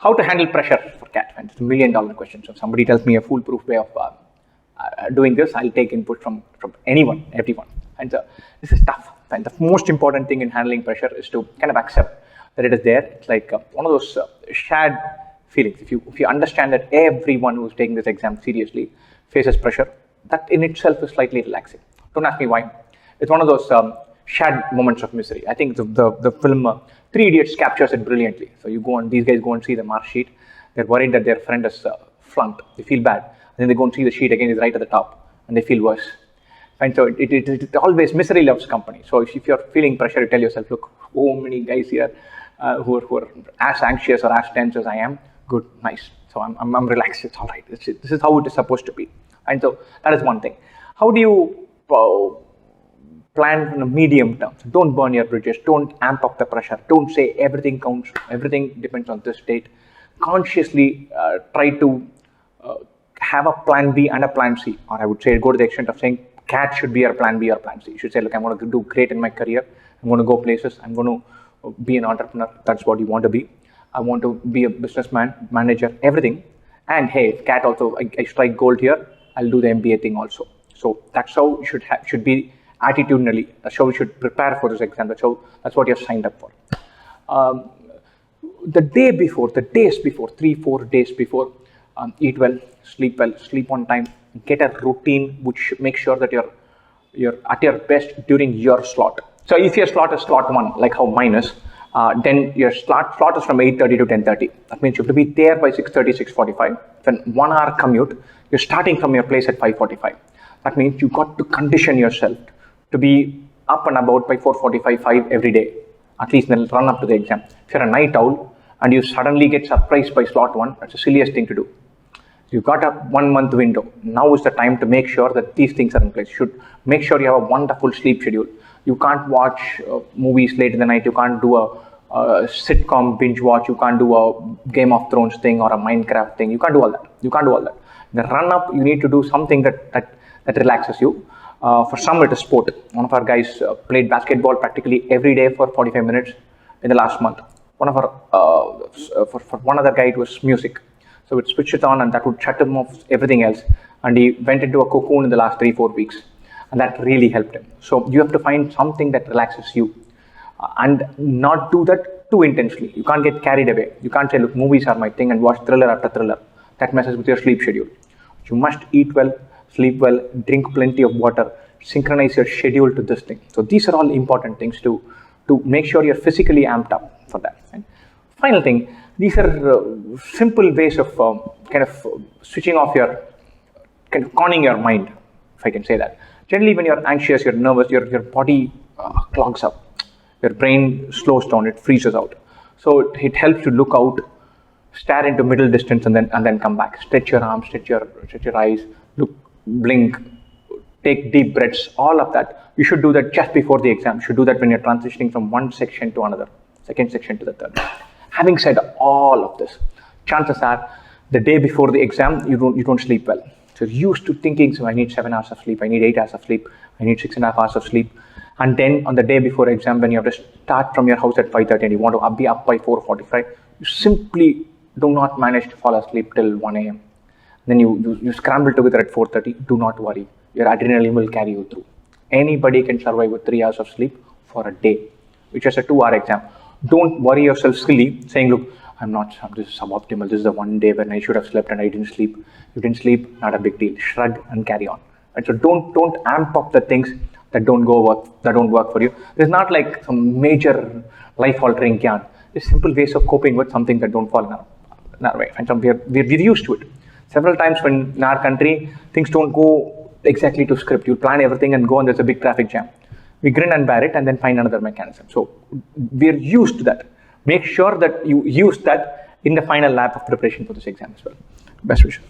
How to handle pressure for CAT? And it's $1 million question. So if somebody tells me a foolproof way of doing this, I'll take input from anyone, everyone. And so this is tough. And the most important thing in handling pressure is to kind of accept that it is there. It's like one of those shared feelings. If you understand that everyone who's taking this exam seriously faces pressure, that in itself is slightly relaxing. Don't ask me why. It's one of those shared moments of misery. I think the film Three Idiots captures it brilliantly. So these guys go and see the mark sheet. They're worried that their friend is flunked. They feel bad. And then they go and see the sheet again, it's right at the top, and they feel worse. And so it always, misery loves company. So if you're feeling pressure, you tell yourself, look, so many guys here who are as anxious or as tense as I am. Good, nice. So I'm relaxed. It's all right. This is how it is supposed to be. And so that is one thing. How do you plan in a medium term? So don't burn your bridges. Don't amp up the pressure. Don't say everything counts. Everything depends on this date. Consciously try to have a plan B and a plan C. Or I would say go to the extent of saying CAT should be your plan B or plan C. You should say, look, I'm going to do great in my career. I'm going to go places. I'm going to be an entrepreneur. That's what you want to be. I want to be a businessman, manager, everything. And hey, if CAT also, I strike gold here, I'll do the MBA thing also. So that's how you should be attitudinally. That's how you should prepare for this exam. That's what you've signed up for. The days before, 3-4 days before, eat well, sleep on time, get a routine which makes sure that you're at your best during your slot. So if your slot is slot 1, like how mine is, then your slot is from 8:30 to 10:30. That means you have to be there by 6:30, 6:45. Then 1 hour commute, you're starting from your place at 5:45. That means you got to condition yourself to be up and about by 4:45, 5 every day, at least then run up to the exam. If you're a night owl and you suddenly get surprised by slot 1, that's the silliest thing to do. You've got a 1 month window. Now is the time to make sure that these things are in place. You should make sure you have a wonderful sleep schedule. You can't watch movies late in the night. You can't do a sitcom binge watch. You can't do a Game of Thrones thing or a Minecraft thing. You can't do all that. In the run up, you need to do something that relaxes you. For some, it is sport. One of our guys played basketball practically every day for 45 minutes in the last month. For one other guy, it was music. So we'd switch it on and that would shut him off everything else. And he went into a cocoon in the last 3-4 weeks. And that really helped him. So you have to find something that relaxes you and not do that too intensely. You can't get carried away. You can't say, look, movies are my thing and watch thriller after thriller. That messes with your sleep schedule. You must eat well, sleep well, drink plenty of water, synchronize your schedule to this thing. So these are all important things to make sure you're physically amped up for that. And final thing, these are simple ways of switching off kind of conning your mind, if I can say that. Generally, when you're anxious, you're nervous, your body clogs up. Your brain slows down, it freezes out. So it helps to look out, stare into middle distance, and then come back. Stretch your arms, stretch your eyes, look, blink, take deep breaths, all of that. You should do that just before the exam. You should do that when you're transitioning from one section to another, second section to the third. Having said all of this, chances are the day before the exam, you don't sleep well. So you're used to thinking, so I need 7 hours of sleep, I need 8 hours of sleep, I need 6.5 hours of sleep. And then on the day before exam, when you have to start from your house at 5:30 and you want to be up by 4:45, you simply do not manage to fall asleep till 1 a.m. Then you scramble together at 4:30. Do not worry, your adrenaline will carry you through. Anybody can survive with 3 hours of sleep for a day, which is a 2-hour exam. Don't worry yourself silly, saying, look, this is suboptimal. This is the one day when I should have slept and I didn't sleep. You didn't sleep, not a big deal. Shrug and carry on. And so don't amp up the things that don't work for you. There's not like some major life-altering gyan. There's simple ways of coping with something that don't fall in our way. And so we're used to it. Several times when in our country, things don't go exactly to script. You plan everything and go and there's a big traffic jam. We grin and bear it and then find another mechanism. So we're used to that. Make sure that you use that in the final lap of preparation for this exam as well. Best wishes.